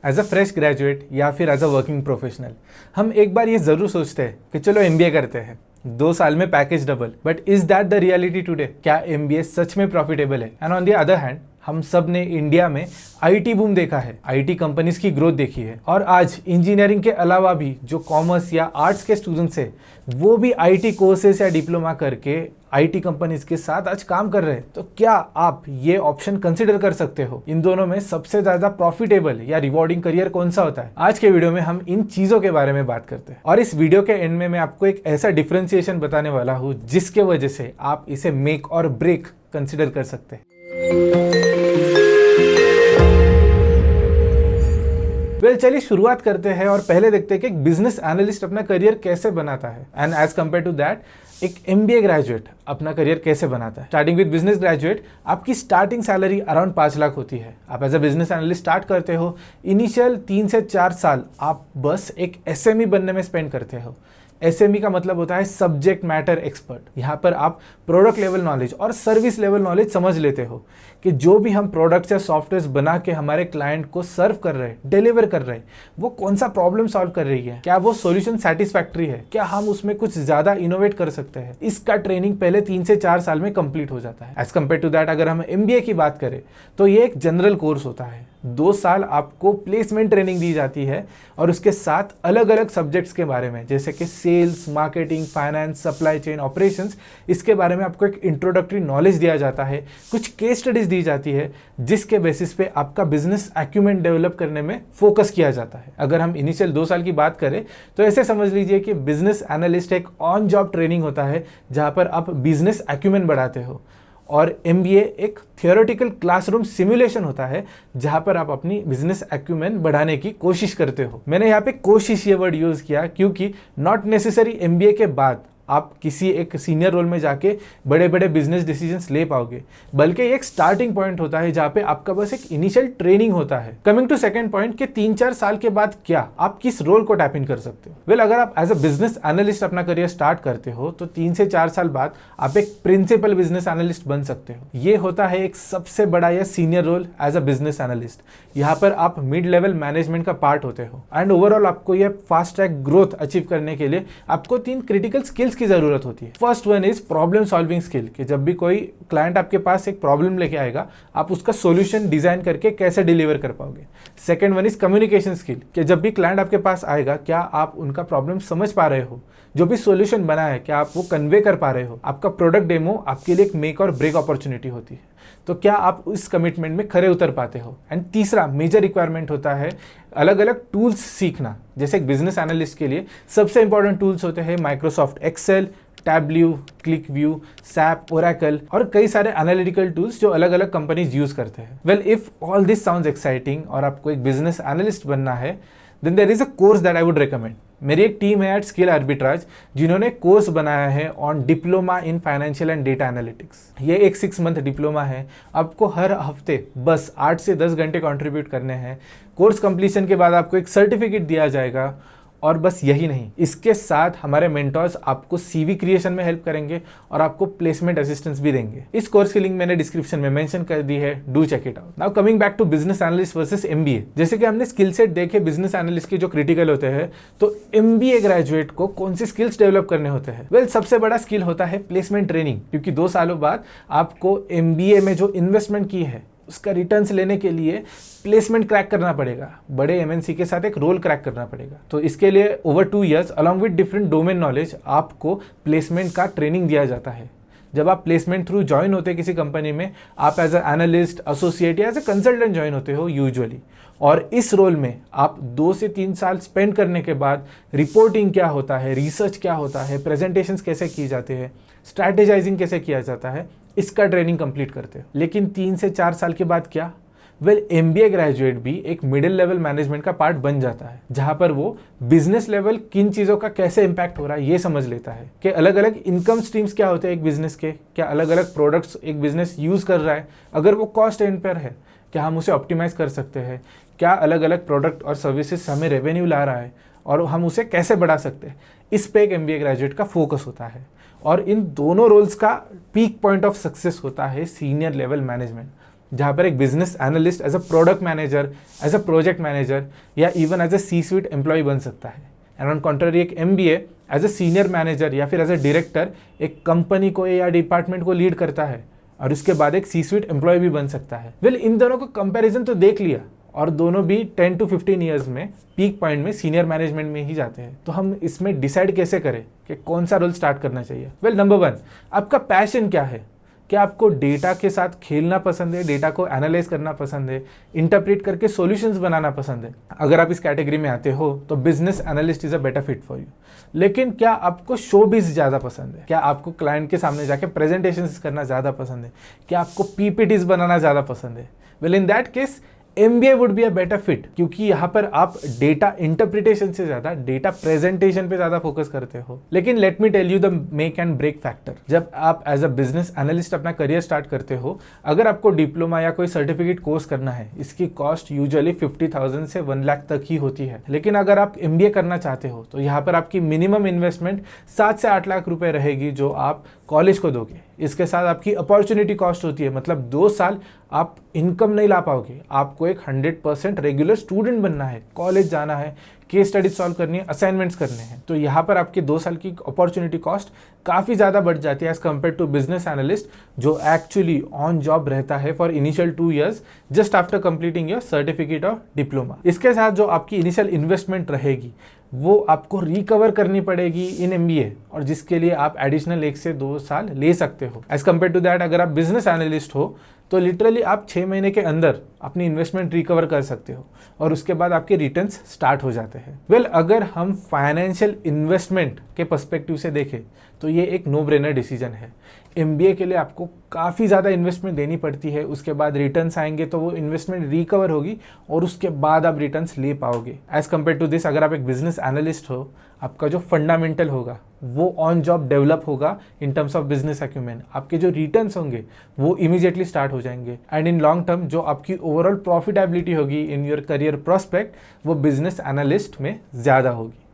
As a fresh graduate या फिर as a working professional हम एक बार ये ज़रूर सोचते हैं कि चलो एमबीए करते हैं, 2 साल में package double. But is that the reality today? क्या एमबीए सच में प्रॉफिटेबल है? And on the other hand हम सब ने इंडिया में आईटी बूम देखा है, आईटी कंपनीज की ग्रोथ देखी है, और आज इंजीनियरिंग के अलावा भी जो कॉमर्स या आर्ट्स के स्टूडेंट्स हैं वो भी आईटी कोर्सेस या डिप्लोमा करके आईटी कंपनीज के साथ आज काम कर रहे हैं। तो क्या आप ये ऑप्शन कंसिडर कर सकते हो? इन दोनों में सबसे ज्यादा प्रॉफिटेबल या रिवॉर्डिंग करियर कौन सा होता है? आज के वीडियो में हम इन चीजों के बारे में बात करते हैं, और इस वीडियो के एंड में मैं आपको एक ऐसा डिफरेंशिएशन बताने वाला हूं जिसके वजह से आप इसे मेक और ब्रेक कंसिडर कर सकते हैं। चलिए शुरुआत करते हैं और पहले देखते हैं कि एक बिजनेस एनालिस्ट अपना करियर कैसे बनाता है, and as compare to that एक एमबीए ग्रेजुएट अपना करियर कैसे बनाता है। स्टार्टिंग विद बिजनेस ग्रेजुएट, आपकी स्टार्टिंग सैलरी अराउंड 5 लाख होती है। आप as a business analyst start करते हो, इनिशियल 3 से 4 साल आप बस एक एसएमई बनने में स्पेंड करते हो। एसएमई का मतलब होता है सब्जेक्ट मैटर एक्सपर्ट। यहाँ पर आप प्रोडक्ट लेवल नॉलेज और सर्विस लेवल नॉलेज समझ लेते हो कि जो भी हम प्रोडक्ट्स या सॉफ्टवेयर बना के हमारे क्लाइंट को सर्व कर रहे हैं, डिलीवर कर रहे हैं, वो कौन सा प्रॉब्लम सॉल्व कर रही है, क्या वो सॉल्यूशन सेटिस्फैक्ट्री है, क्या हम उसमें कुछ ज्यादा इनोवेट कर सकते हैं। इसका ट्रेनिंग पहले 3 से 4 साल में कंप्लीट हो जाता है। एज कम्पेयर टू दैट अगर हम एमबीए की बात करें तो ये एक जनरल कोर्स होता है। 2 साल आपको प्लेसमेंट ट्रेनिंग दी जाती है और उसके साथ अलग अलग सब्जेक्ट्स के बारे में, जैसे कि sales, marketing, finance, supply chain, operations, इसके बारे में आपको एक इंट्रोडक्टरी नॉलेज दिया जाता है। कुछ केस स्टडीज दी जाती है जिसके बेसिस पे आपका बिजनेस एक्यूमेंट डेवलप करने में फोकस किया जाता है। अगर हम इनिशियल 2 साल की बात करें तो ऐसे समझ लीजिए कि बिजनेस एनालिस्ट एक ऑन जॉब ट्रेनिंग होता है जहां पर आप बिजनेस एक्यूमेंट बढ़ाते हो, और एमबीए एक थियोरेटिकल क्लासरूम सिमुलेशन होता है जहां पर आप अपनी बिजनेस एक्यूमेंट बढ़ाने की कोशिश करते हो। मैंने यहाँ पे कोशिश ये वर्ड यूज किया क्योंकि नॉट नेसेसरी एमबीए के बाद आप किसी एक सीनियर रोल में जाके बड़े बड़े बिजनेस डिसीजंस ले पाओगे, बल्कि एक स्टार्टिंग पॉइंट होता है जहाँ पे आपका बस एक इनिशियल ट्रेनिंग होता है। कमिंग टू सेकंड पॉइंट कि 3-4 साल के बाद क्या आप किस रोल को टैप इन कर सकते हो? वेल, अगर आप एज अ बिजनेस एनालिस्ट अपना करियर स्टार्ट करते हो तो 3 से 4 साल बाद आप एक प्रिंसिपल बिजनेस एनालिस्ट बन सकते हो। ये होता है एक सबसे बड़ा या senior role as a business analyst. यहाँ पर आप मिड लेवल मैनेजमेंट का पार्ट होते हो, एंड ओवरऑल आपको यह फास्ट ट्रैक ग्रोथ अचीव करने के लिए आपको 3 क्रिटिकल स्किल्स की जरूरत होती है। First one is problem solving skill, कि जब भी कोई क्लाइंट आपके पास एक प्रॉब्लम लेके आएगा आप उसका सॉल्यूशन डिजाइन करके कैसे डिलीवर कर पाओगे। Second one is communication skill, कि जब भी क्लाइंट आपके पास आएगा क्या आप उनका प्रॉब्लम समझ पा रहे हो, जो भी सॉल्यूशन बना है क्या आप वो कन्वे कर पा रहे हो। आपका प्रोडक्ट डेमो आपके लिए एक मेक और ब्रेक अपॉर्चुनिटी होती है, तो क्या आप इस कमिटमेंट में खरे उतर पाते हो। एंड तीसरा मेजर रिक्वायरमेंट होता है अलग अलग टूल्स सीखना। जैसे एक बिजनेस एनालिस्ट के लिए सबसे इंपॉर्टेंट टूल्स होते हैं Microsoft Excel, Tableau, QlikView, SAP, Oracle और कई सारे एनालिटिकल टूल्स जो अलग अलग कंपनीज यूज करते हैं। Well, if all this sounds exciting और आपको एक बिजनेस एनालिस्ट बनना है, then there is a course that I would recommend. मेरी एक टीम है एट स्किल आर्बिट्राज जिन्होंने कोर्स बनाया है on diploma in financial and data analytics. ये एक 6 मंथ डिप्लोमा है। आपको हर हफ्ते बस 8 से 10 घंटे कंट्रीब्यूट करने हैं। कोर्स कंप्लीशन के बाद आपको एक सर्टिफिकेट दिया जाएगा, और बस यही नहीं, इसके साथ हमारे मेंटर्स आपको सीवी क्रिएशन में हेल्प करेंगे और आपको प्लेसमेंट असिस्टेंस भी देंगे। इस कोर्स की लिंक मैंने डिस्क्रिप्शन में मेंशन कर दी है, do check it out. Now coming back to business analyst versus MBA. जैसे कि हमने स्किल सेट देखे बिजनेस एनालिस्ट के जो क्रिटिकल होते हैं, तो एमबीए ग्रेजुएट को कौन सी स्किल्स डेवलप करने होते हैं? वेल, सबसे बड़ा स्किल होता है प्लेसमेंट ट्रेनिंग, क्योंकि 2 सालों बाद आपको एमबीए में जो इन्वेस्टमेंट की है उसका रिटर्न्स लेने के लिए प्लेसमेंट क्रैक करना पड़ेगा, बड़े एमएनसी के साथ एक रोल क्रैक करना पड़ेगा। तो इसके लिए over 2 years along with different domain knowledge आपको प्लेसमेंट का ट्रेनिंग दिया जाता है। जब आप प्लेसमेंट थ्रू ज्वाइन होते हैं किसी कंपनी में, आप एज अ एनालिस्ट, एसोसिएट या एज अ कंसल्टेंट ज्वाइन होते हो यूजुअली, और इस रोल में आप 2 से 3 साल स्पेंड करने के बाद रिपोर्टिंग क्या होता है, रिसर्च क्या होता है, प्रेजेंटेशंस कैसे किए जाते हैं, स्ट्रैटेजाइजिंग कैसे किया जाता है, इसका ट्रेनिंग कंप्लीट करते हो। लेकिन 3 से 4 साल के बाद क्या? वेल, एमबीए ग्रेजुएट भी एक मिडिल लेवल मैनेजमेंट का पार्ट बन जाता है, जहां पर वो बिजनेस लेवल किन चीज़ों का कैसे इंपैक्ट हो रहा है ये समझ लेता है कि अलग अलग इनकम स्ट्रीम्स क्या होते हैं एक बिजनेस के, क्या अलग अलग प्रोडक्ट्स एक बिजनेस यूज कर रहा है, अगर वो कॉस्ट एंड पर है क्या हम उसे ऑप्टिमाइज कर सकते हैं, क्या अलग अलग प्रोडक्ट और सर्विसेज हमें रेवेन्यू ला रहा है और हम उसे कैसे बढ़ा सकते हैं। इस पे एक एमबीए ग्रेजुएट का फोकस होता है, और इन दोनों रोल्स का पीक पॉइंट ऑफ सक्सेस होता है सीनियर लेवल मैनेजमेंट। जहाँ पर एक business analyst as a product manager, as a project manager या even as a C suite employ बन सकता है। एंड ऑन कॉन्ट्ररी एक MBA as a senior manager या फिर एज अ डायरेक्टर एक कंपनी को या डिपार्टमेंट को लीड करता है और उसके बाद एक सी स्वीट एम्प्लॉय भी बन सकता है। वेल, इन दोनों को कंपैरिजन तो देख लिया और दोनों भी 10 to 15 ईयर्स में पीक पॉइंट में सीनियर मैनेजमेंट में ही जाते हैं। तो हम इसमें डिसाइड कैसे करें कि कौन सा रोल स्टार्ट करना चाहिए? वेल, नंबर 1, आपका पैशन क्या है? क्या आपको डेटा के साथ खेलना पसंद है, डेटा को एनालाइज करना पसंद है, इंटरप्रेट करके सॉल्यूशंस बनाना पसंद है? अगर आप इस कैटेगरी में आते हो तो business analyst is a better fit for you. लेकिन क्या आपको शोबिज ज़्यादा पसंद है? क्या आपको क्लाइंट के सामने जाके प्रेजेंटेशंस करना ज़्यादा पसंद है? क्या आपको PPTs बनाना ज़्यादा पसंद है? Well, in that case MBA would be a better fit, क्योंकि यहाँ पर आप डेटा इंटरप्रिटेशन से ज़्यादा डेटा प्रेजेंटेशन पे ज़्यादा फोकस करते हो। लेकिन let me tell you the make and break factor. जब आप एज अ बिजनेस एनालिस्ट अपना करियर स्टार्ट करते हो, अगर आपको डिप्लोमा या कोई सर्टिफिकेट कोर्स करना है, इसकी कॉस्ट यूजुअली 50,000 से 1 लाख तक ही होती है। लेकिन अगर आप MBA करना चाहते हो तो यहाँ पर आपकी मिनिमम इन्वेस्टमेंट 7 से 8 लाख रुपए रहेगी, जो आप कॉलेज को दोगे। इसके साथ आपकी अपॉर्चुनिटी कॉस्ट होती है, मतलब 2 साल आप इनकम नहीं ला पाओगे। आपको एक 100% रेगुलर स्टूडेंट बनना है, कॉलेज जाना है, केस स्टडीज सॉल्व करनी है, असाइनमेंट्स करने हैं। तो यहाँ पर आपके 2 साल की अपॉर्चुनिटी कॉस्ट काफ़ी ज़्यादा बढ़ जाती है as compare to business analyst, जो एक्चुअली ऑन जॉब रहता है for initial 2 years just after completing your certificate और डिप्लोमा। इसके साथ जो आपकी इनिशियल इन्वेस्टमेंट रहेगी वो आपको रिकवर करनी पड़ेगी इन MBA, और जिसके लिए आप एडिशनल 1 से 2 साल ले सकते हो। एज कम्पेयर टू दैट, अगर आप बिजनेस एनालिस्ट हो तो लिटरली आप 6 महीने के अंदर अपनी इन्वेस्टमेंट रिकवर कर सकते हो और उसके बाद आपके रिटर्न्स स्टार्ट हो जाते हैं। वेल, अगर हम फाइनेंशियल इन्वेस्टमेंट के पर्सपेक्टिव से देखें तो ये एक नो ब्रेनर डिसीजन है। MBA के लिए आपको काफ़ी ज़्यादा इन्वेस्टमेंट देनी पड़ती है, उसके बाद रिटर्न्स आएंगे तो वो इन्वेस्टमेंट रिकवर होगी और उसके बाद आप रिटर्न्स ले पाओगे। एज कम्पेयर टू दिस, अगर आप एक बिजनेस एनालिस्ट हो, आपका जो फंडामेंटल होगा वो ऑन जॉब डेवलप होगा in terms of business acumen. आपके जो रिटर्न्स होंगे वो इमीडिएटली स्टार्ट हो जाएंगे एंड इन लॉन्ग टर्म जो आपकी ओवरऑल प्रॉफिटेबिलिटी होगी इन योर करियर प्रोस्पेक्ट, वो बिजनेस एनालिस्ट में ज़्यादा होगी।